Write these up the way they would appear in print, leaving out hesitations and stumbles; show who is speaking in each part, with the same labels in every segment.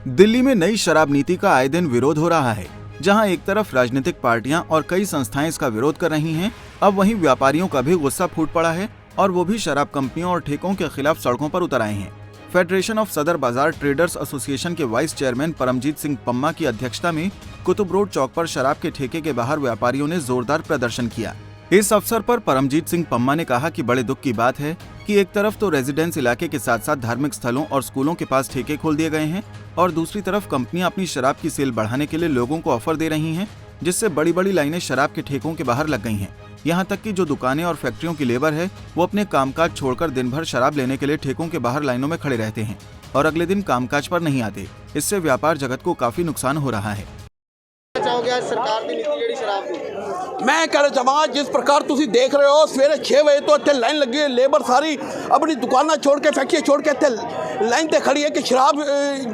Speaker 1: दिल्ली में नई शराब नीति का आए दिन विरोध हो रहा है। जहां एक तरफ राजनीतिक पार्टियां और कई संस्थाएं इसका विरोध कर रही हैं, अब वहीं व्यापारियों का भी गुस्सा फूट पड़ा है और वो भी शराब कंपनियों और ठेकों के खिलाफ सड़कों पर उतर आए हैं। फेडरेशन ऑफ सदर बाजार ट्रेडर्स एसोसिएशन के वाइस चेयरमैन परमजीत सिंह पम्मा की अध्यक्षता में कुतुब रोड चौक पर शराब के ठेके के बाहर व्यापारियों ने जोरदार प्रदर्शन किया। इस अवसर पर परमजीत सिंह पम्मा ने कहा कि बड़े दुख की बात है कि एक तरफ तो रेजिडेंस इलाके के साथ साथ धार्मिक स्थलों और स्कूलों के पास ठेके खोल दिए गए हैं और दूसरी तरफ कंपनियां अपनी शराब की सेल बढ़ाने के लिए लोगों को ऑफर दे रही हैं, जिससे बड़ी बड़ी लाइनें शराब के ठेकों के बाहर लग गई हैं। यहाँ तक कि जो दुकानें और फैक्ट्रियों की लेबर है वो अपने कामकाज छोड़कर दिन भर शराब लेने के लिए ठेकों के बाहर लाइनों में खड़े रहते हैं और अगले दिन कामकाज पर नहीं आते। इससे व्यापार जगत को काफी नुकसान हो रहा है।
Speaker 2: सरकार की नीति ਜਿਹੜੀ शराब ਦੀ
Speaker 3: मैं कहना चाहवा जिस प्रकार तुम देख रहे हो सवेरे 6 बजे तो इतने लाइन लगी है, लेबर सारी अपनी दुकाना छोड़ के फैक्ट्री छोड़ के इतने लाइन ते खड़ी है कि शराब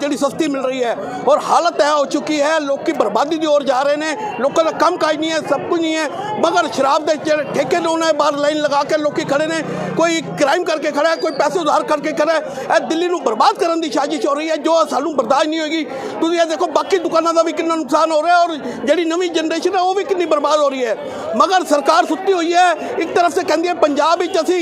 Speaker 3: जी सस्ती मिल रही है और हालत है हो चुकी है। लोग की बर्बादी की ओर जा रहे हैं, लोगों का कम काज नहीं है, सब कुछ नहीं है, मगर शराब के ठेके ने उन्हें बाहर लाइन लगा के लोग खड़े ने, कोई क्राइम करके खड़ा है, कोई पैसे उधार करके खड़ा है। दिल्ली को बर्बाद करने की साजिश हो रही है जो सानू बर्दाश्त नहीं होगी। तुम ये देखो बाकी दुकानों का भी कितना नुकसान हो रहा है और जी नवी जनरेशन है वो भी कितनी बर्बाद हो रही है। मगर सरकार सुती हुई है, एक तरफ से कहती है पंजाब असी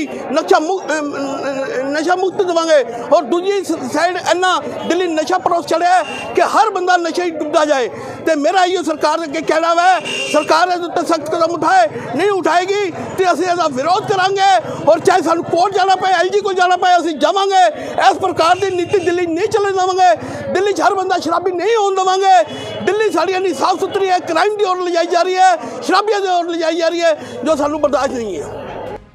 Speaker 3: नशा मुक्त देवांगे और दूसरी साइड इन्ना दिल्ली नशा परोस चढ़िया है कि हर बंदा नशे ही डुबदा जाए। तो मेरा ये सरकार के कहना है, सरकार सख्त कदम उठाए, नहीं उठाएगी तो असं इसका विरोध करांगे और चाहे सानू कोर्ट जाना पाए, LG को जाना पाए, असं जावांगे। इस प्रकार की नीति दिल्ली नहीं चलने देवांगे। दिल्ली हर बंदा शराबी नहीं होने देवांगे। दिल्ली साड़ी इन्नी साफ सुथरी है, क्राइम की ओर ले जाई जा रही है, शराबियों की ओर ले जाई जा रही है जो सानू बर्दाश्त नहीं है।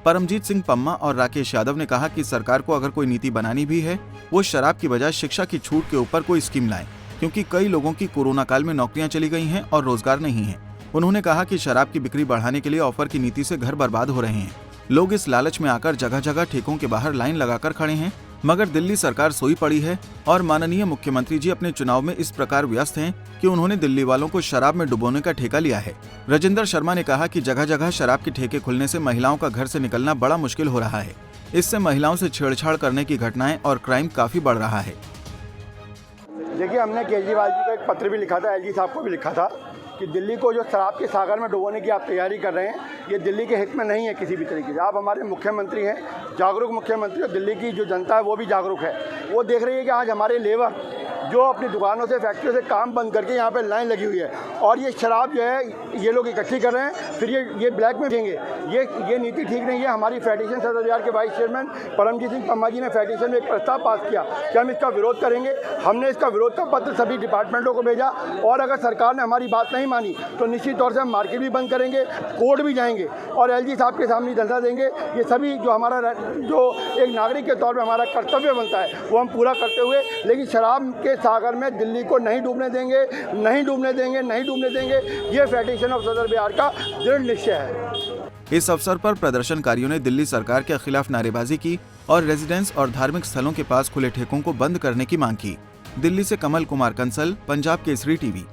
Speaker 1: परमजीत सिंह पम्मा और राकेश यादव ने कहा कि सरकार को अगर कोई नीति बनानी भी है वो शराब की बजाय शिक्षा की छूट के ऊपर कोई स्कीम लाए, क्योंकि कई लोगों की कोरोना काल में नौकरियां चली गई हैं और रोजगार नहीं है। उन्होंने कहा कि शराब की बिक्री बढ़ाने के लिए ऑफर की नीति से घर बर्बाद हो रहे हैं। लोग इस लालच में आकर जगह जगह ठेकों के बाहर लाइन लगाकर खड़े हैं, मगर दिल्ली सरकार सोई पड़ी है और माननीय मुख्यमंत्री जी अपने चुनाव में इस प्रकार व्यस्त हैं कि उन्होंने दिल्ली वालों को शराब में डुबोने का ठेका लिया है। राजेंद्र शर्मा ने कहा कि जगह जगह शराब के ठेके खुलने से महिलाओं का घर से निकलना बड़ा मुश्किल हो रहा है। इससे महिलाओं से छेड़छाड़ करने की घटनाएं और क्राइम काफी बढ़ रहा है।
Speaker 2: देखिए, हमने केजरीवाल जी को एक पत्र भी लिखा था, LG साहब को भी लिखा था कि दिल्ली को जो शराब के सागर में डुबोने की आप तैयारी कर रहे हैं, ये दिल्ली के हित में नहीं है किसी भी तरीके से। आप हमारे मुख्यमंत्री हैं, जागरूक मुख्यमंत्री, और दिल्ली की जो जनता है वो भी जागरूक है। वो देख रही है कि आज हमारे लेबर जो अपनी दुकानों से फैक्ट्रियों से काम बंद करके यहाँ पे लाइन लगी हुई है और ये शराब जो है ये लोग इकट्ठी कर रहे हैं, फिर ये ब्लैक में देंगे। ये नीति ठीक नहीं है। हमारी फेडरेशन सदर बाजार के वाइस चेयरमैन परमजीत सिंह पम्मा जी ने फेडरेशन में एक प्रस्ताव पास किया कि हम इसका विरोध करेंगे। हमने इसका विरोध का पत्र सभी डिपार्टमेंटों को भेजा और अगर सरकार ने हमारी बात नहीं मानी तो निश्चित तौर से हम मार्केट भी बंद करेंगे, कोर्ट भी जाएंगे और LG साहब के सामने धरना देंगे। ये सभी जो हमारा जो एक नागरिक के तौर पर हमारा कर्तव्य बनता है वो हम पूरा करते हुए, लेकिन शराब के सागर में दिल्ली को नहीं डूबने देंगे, नहीं डूबने देंगे, नहीं डूबने देंगे। ये फेडरेशन ऑफ सदर बिहार का दृढ़ निश्चय है।
Speaker 1: इस अवसर पर प्रदर्शनकारियों ने दिल्ली सरकार के खिलाफ नारेबाजी की और रेजिडेंस और धार्मिक स्थलों के पास खुले ठेकों को बंद करने की मांग की। दिल्ली से कमल कुमार कंसल, पंजाब केसरी टीवी।